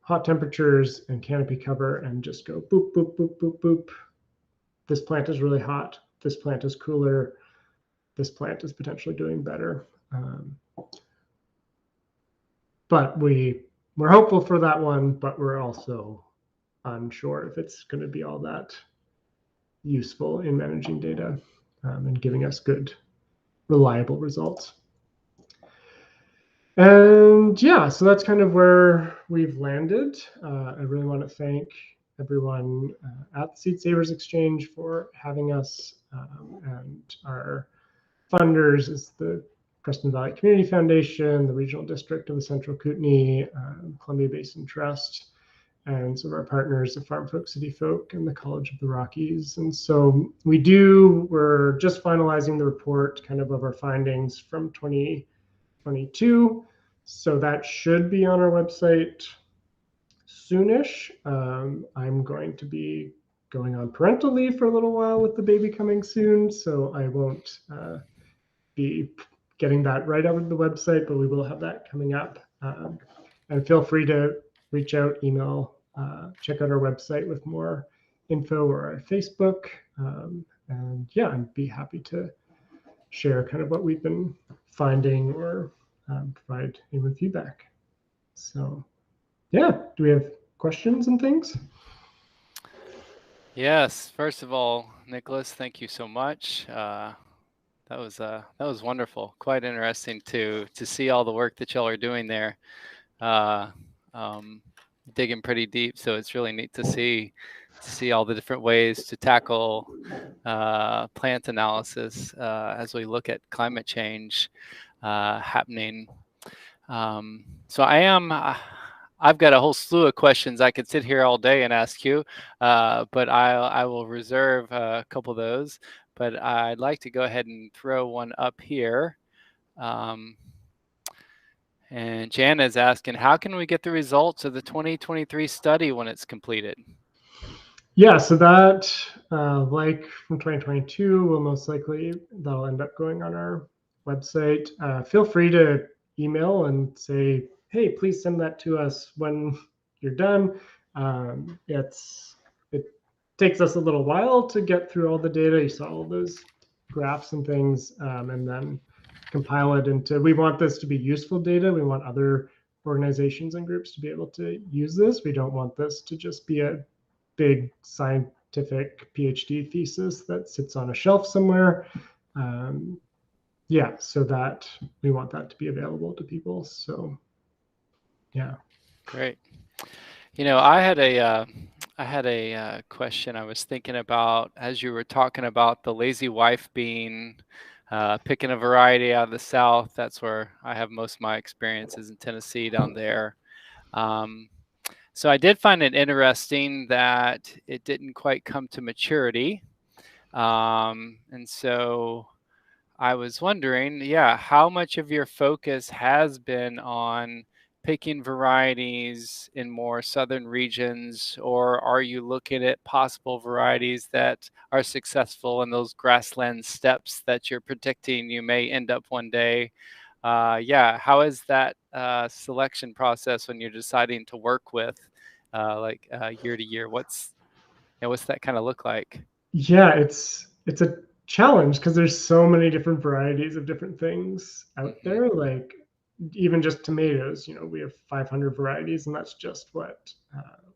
hot temperatures and canopy cover and just go boop, boop, boop, boop, boop. This plant is really hot. This plant is cooler. This plant is potentially doing better. But we're hopeful for that one, but we're also unsure if it's going to be all that useful in managing data and giving us good, reliable results. And yeah, so that's kind of where we've landed. I really want to thank everyone at the Seed Savers Exchange for having us, and our funders is the Creston Valley Community Foundation, the Regional District of the Central Kootenay, Columbia Basin Trust, and some of our partners, the Farm Folk, City Folk, and the College of the Rockies. And so we're just finalizing the report kind of our findings from 2022. So that should be on our website soonish. I'm going to be going on parental leave for a little while with the baby coming soon, so I won't be getting that right out of the website, but we will have that coming up. And feel free to reach out, email, check out our website with more info, or our Facebook. And yeah, I'd be happy to share kind of what we've been finding, or provide any feedback. So yeah, do we have questions and things? Yes. First of all, Nicolas, thank you so much. That was wonderful. Quite interesting to see all the work that y'all are doing there. Digging pretty deep, so it's really neat to see all the different ways to tackle plant analysis as we look at climate change happening. So I've got a whole slew of questions I could sit here all day and ask you, but I will reserve a couple of those. But I'd like to go ahead and throw one up here. And Jan is asking, how can we get the results of the 2023 study when it's completed? Yeah, so that, like from 2022, will most likely, that'll end up going on our website. Feel free to email and say, hey, please send that to us when you're done. It takes us a little while to get through all the data. You saw all those graphs and things, and then compile it into, we want this to be useful data. We want other organizations and groups to be able to use this. We don't want this to just be a big scientific PhD thesis that sits on a shelf somewhere. Yeah, so that we want that to be available to people. So yeah. Great. You know, I had a question I was thinking about as you were talking about the lazy wife bean, picking a variety out of the South. That's where I have most of my experiences in Tennessee down there. So I did find it interesting that it didn't quite come to maturity. And so I was wondering, yeah, how much of your focus has been on picking varieties in more southern regions, or are you looking at possible varieties that are successful in those grassland steppes that you're predicting you may end up one day? Yeah, how is that selection process when you're deciding to work with year to year? What's that kind of look like? Yeah, it's a challenge because there's so many different varieties of different things out there. Like even just tomatoes, we have 500 varieties, and that's just what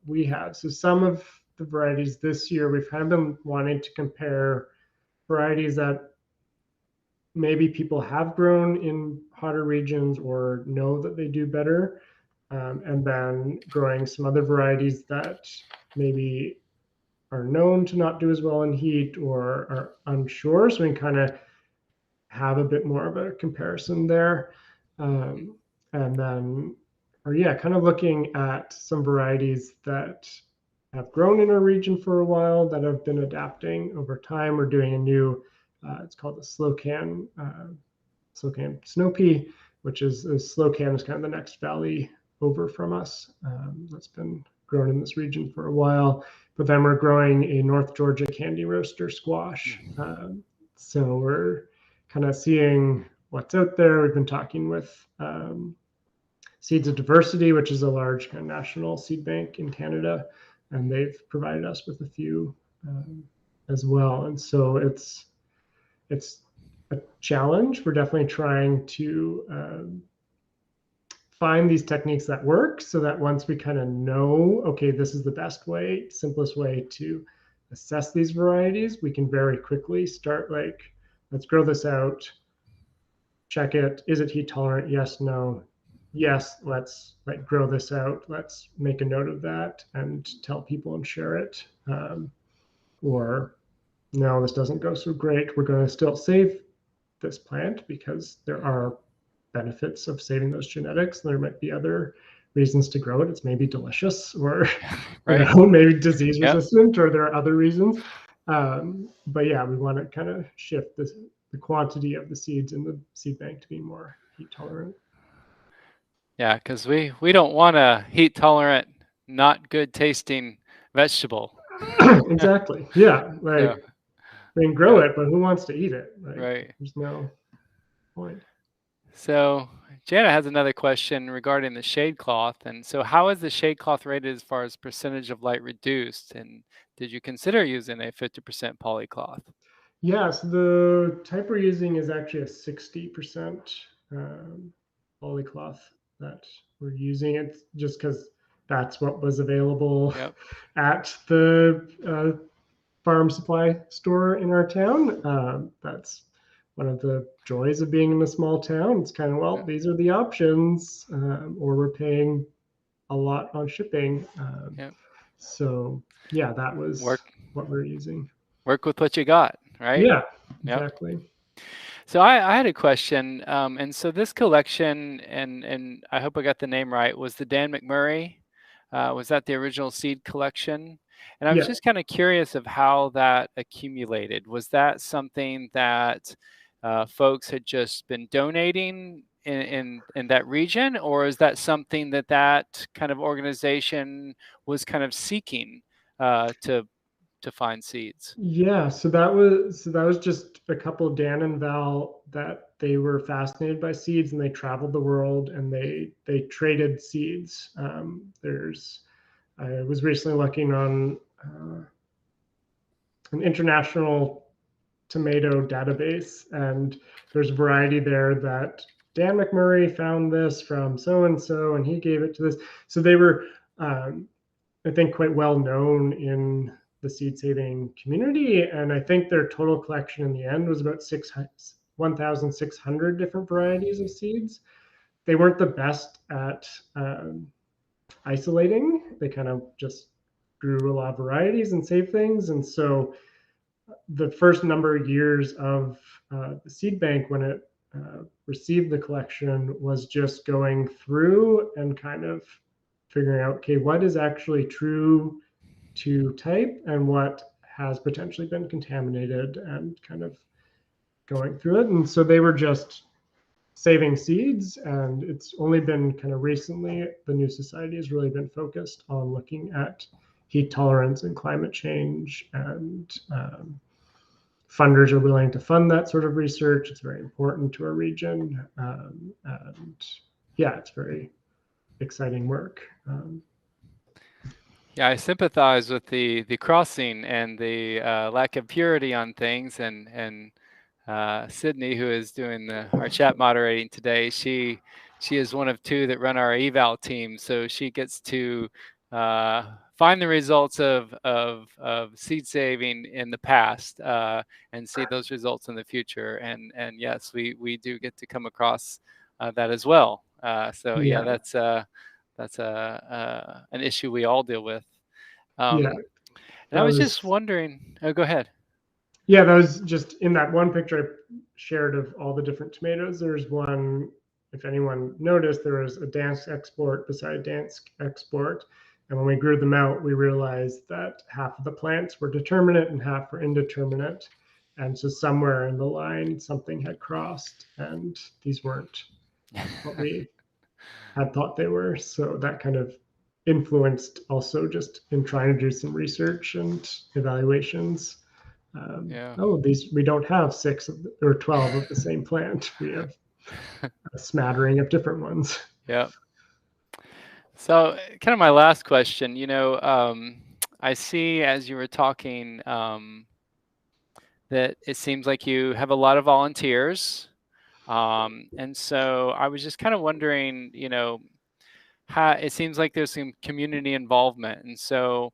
we have. So some of the varieties this year, we've kind of been wanting to compare varieties that maybe people have grown in hotter regions or know that they do better, and then growing some other varieties that maybe are known to not do as well in heat or are unsure. So we can kind of have a bit more of a comparison there. And then, kind of looking at some varieties that have grown in our region for a while that have been adapting over time. We're doing a new, it's called the slow can snow pea, which is slow can is kind of the next valley over from us. That's been grown in this region for a while. But then we're growing a North Georgia candy roaster squash. So we're kind of seeing what's out there. We've been talking with Seeds of Diversity, which is a large kind of national seed bank in Canada, and they've provided us with a few as well. And so it's a challenge. We're definitely trying to find these techniques that work, so that once we kind of know, okay, this is the best way, simplest way to assess these varieties, we can very quickly start like, let's grow this out, check it. Is it heat tolerant? Yes, no. Yes, let's like grow this out. Let's make a note of that and tell people and share it. Or no, this doesn't go so great. We're going to still save this plant because there are benefits of saving those genetics. There might be other reasons to grow it. It's maybe delicious, or Right. maybe disease resistant, or there are other reasons. But yeah, we want to kind of shift the quantity of the seeds in the seed bank to be more heat tolerant. Yeah, because we don't want a heat tolerant, not good tasting vegetable. Exactly. Yeah. Like, Yeah. we can grow it, but who wants to eat it? Like, Right. there's no point. So Jana has another question regarding the shade cloth. And so how is the shade cloth rated as far as percentage of light reduced? And did you consider using a 50% poly cloth? Yes, the type we're using is actually a 60% polycloth that we're using. It just because that's what was available at the farm supply store in our town. That's one of the joys of being in a small town. It's kind of, well, these are the options, or we're paying a lot on shipping. So yeah, that was what we're using. Work with what you got, right? Yeah, exactly. So I had a question, and so this collection, and I hope I got the name right, was the Dan McMurray. Was that the original seed collection? And I was just kind of curious of how that accumulated. Was that something that folks had just been donating in that region, or is that something that kind of organization was kind of seeking to find seeds? Yeah, so that was just a couple, Dan and Val, that they were fascinated by seeds, and they traveled the world and they traded seeds. I was recently looking on an international tomato database, and there's a variety there that Dan McMurray found this from so and so, and he gave it to this. So they were, I think, quite well known in the seed saving community, and I think their total collection in the end was about 1,600 different varieties of seeds. They weren't the best at isolating. They kind of just grew a lot of varieties and saved things, and so the first number of years of the seed bank, when it received the collection, was just going through and kind of figuring out, okay, what is actually true to type and what has potentially been contaminated, and kind of going through it. And so they were just saving seeds, and it's only been kind of recently the new society has really been focused on looking at heat tolerance and climate change, and funders are willing to fund that sort of research. It's very important to our region, and yeah, it's very exciting work. Yeah, I sympathize with the crossing and the lack of purity on things, and Sydney, who is doing our chat moderating today, she is one of two that run our eval team, so she gets to find the results of seed saving in the past and see those results in the future, and yes, we do get to come across that as well. So yeah, that's an issue we all deal with. And I was just wondering. Oh, go ahead. Yeah, that was just in that one picture I shared of all the different tomatoes. There's one, if anyone noticed, there was a Dansk export beside Dansk export. And when we grew them out, we realized that half of the plants were determinate and half were indeterminate. And so somewhere in the line, something had crossed, and these weren't what we had thought they were. So that kind of influenced also just in trying to do some research and evaluations. Oh, we don't have 6 or 12 of the same plant. We have a smattering of different ones. Yeah. So kind of my last question, I see as you were talking that it seems like you have a lot of volunteers. And so I was just kind of wondering, how it seems like there's some community involvement. And so,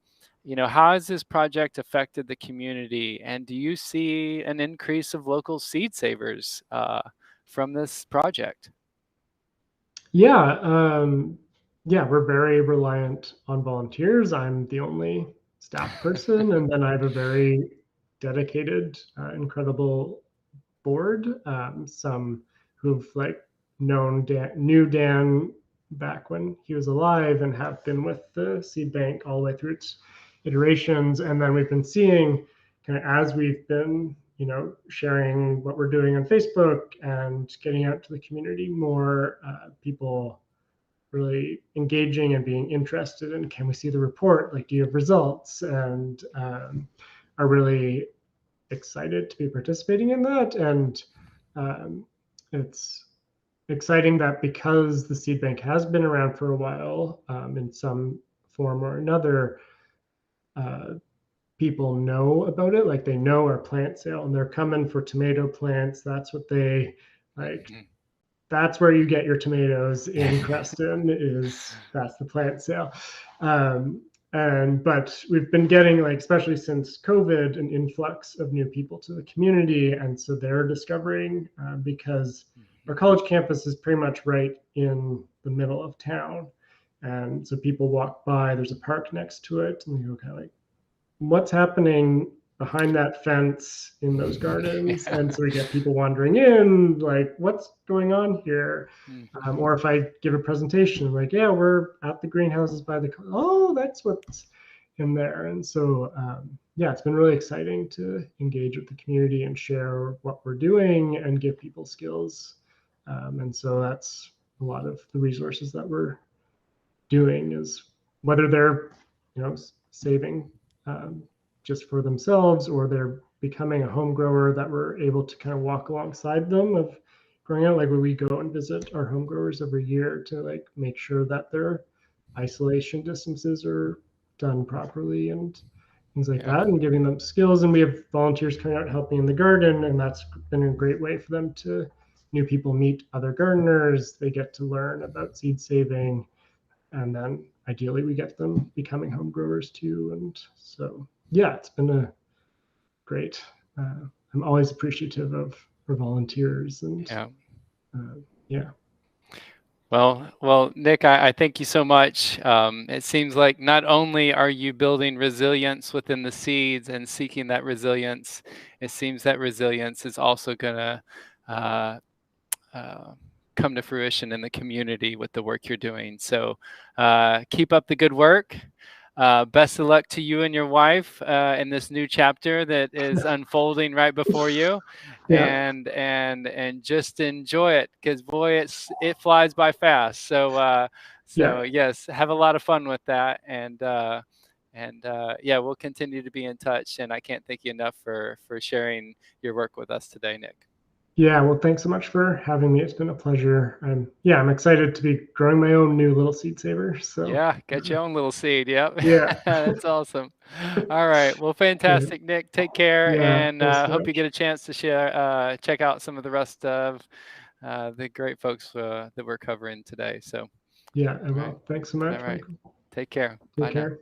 how has this project affected the community? And do you see an increase of local seed savers from this project? Yeah, yeah, we're very reliant on volunteers. I'm the only staff person, and then I have a very dedicated, incredible board. Some who've like knew Dan back when he was alive and have been with the seed bank all the way through its iterations. And then we've been seeing kind of as we've been, sharing what we're doing on Facebook and getting out to the community more, people really engaging and being interested in, can we see the report? Like, do you have results? And are really excited to be participating in that. And it's exciting that because the seed bank has been around for a while, in some form or another, people know about it. Like, they know our plant sale and they're coming for tomato plants. That's what they like. That's where you get your tomatoes in Creston. That's the plant sale. But we've been getting, like, especially since COVID, an influx of new people to the community, and so they're discovering, because our college campus is pretty much right in the middle of town, and so people walk by. There's a park next to it, and they go kind of like, "What's happening behind that fence in those gardens?" And so we get people wandering in, like, what's going on here? Or if I give a presentation, like, yeah, we're at the greenhouses by the, oh, that's what's in there. And so, yeah, it's been really exciting to engage with the community and share what we're doing and give people skills. And so that's a lot of the resources that we're doing, is whether they're, saving, just for themselves, or they're becoming a home grower, that we're able to kind of walk alongside them of growing out. Like, when we go and visit our home growers every year to like make sure that their isolation distances are done properly and things like that, and giving them skills. And we have volunteers coming out helping in the garden, and that's been a great way for them to, new people meet other gardeners. They get to learn about seed saving, and then ideally we get them becoming home growers too. And so, yeah, it's been a great, I'm always appreciative of our volunteers. And yeah. Well, Nick, I thank you so much. It seems like not only are you building resilience within the seeds and seeking that resilience, it seems that resilience is also going to come to fruition in the community with the work you're doing. So keep up the good work. Best of luck to you and your wife in this new chapter that is unfolding right before you. Yeah. And just enjoy it, because boy, it flies by fast. So yes, have a lot of fun with that. And yeah, we'll continue to be in touch. And I can't thank you enough for sharing your work with us today, Nick. Yeah, well, thanks so much for having me. It's been a pleasure. I'm excited to be growing my own new little seed saver. So yeah, get your own little seed. Yep. Yeah. That's awesome. All right. Well, fantastic, Nick. Take care, and hope you get a chance to share, check out some of the rest of the great folks that we're covering today. So yeah, I will. Thanks so much. All right. Take care. Take care.